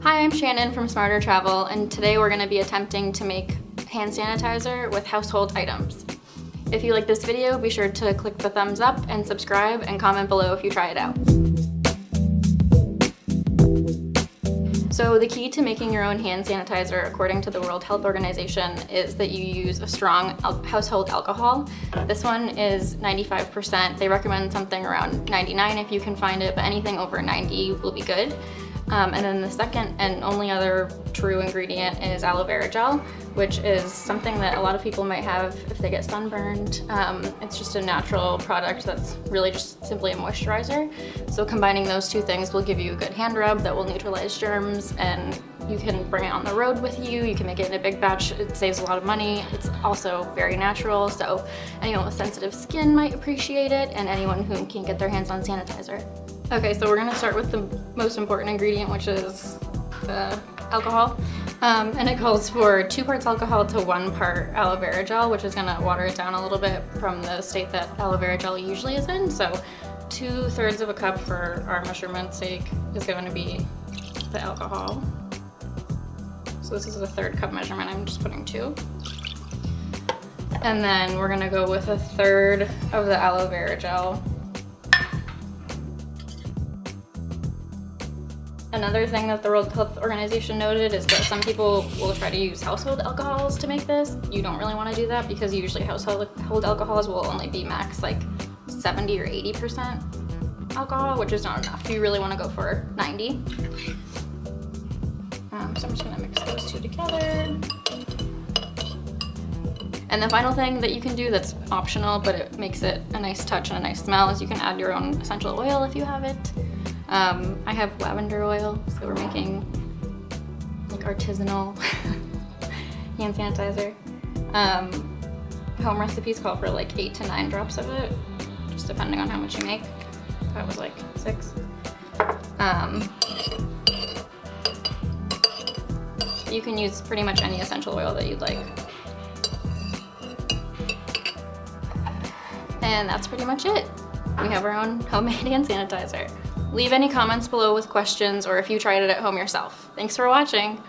Hi, I'm Shannon from Smarter Travel, and today we're going to be attempting to make hand sanitizer with household items. If you like this video, be sure to click the thumbs up and subscribe and comment below if you try it out. So the key to making your own hand sanitizer, according to the World Health Organization, is that you use a strong household alcohol. This one is 95%. They recommend something around 99 if you can find it, but anything over 90 will be good. And then the second and only other true ingredient is aloe vera gel, which is something that a lot of people might have if they get sunburned. It's just a natural product that's really just simply a moisturizer. So combining those two things will give you a good hand rub that will neutralize germs, and you can bring it on the road with you. You can make it in a big batch. It saves a lot of money. It's also very natural, so anyone with sensitive skin might appreciate it, and anyone who can get their hands on sanitizer. Okay, so we're gonna start with the most important ingredient, which is the alcohol. And it calls for 2 parts alcohol to 1 part aloe vera gel, which is gonna water it down a little bit from the state that aloe vera gel usually is in. So 2/3 of a cup for our measurement's sake is going to be the alcohol. So this is a 1/3 cup measurement, I'm just putting 2. And then we're gonna go with 1/3 of the aloe vera gel. Another thing that the World Health Organization noted is that some people will try to use household alcohols to make this. You don't really want to do that because usually household alcohols will only be max like 70 or 80% alcohol, which is not enough. You really want to go for 90. So I'm just going to mix those two together. And the final thing that you can do that's optional, but it makes it a nice touch and a nice smell, is you can add your own essential oil if you have it. I have lavender oil, so we're making like artisanal hand sanitizer. Home recipes call for like 8 to 9 drops of it, just depending on how much you make. That was like 6. You can use pretty much any essential oil that you'd like. And that's pretty much it. We have our own homemade hand sanitizer. Leave any comments below with questions or if you tried it at home yourself. Thanks for watching.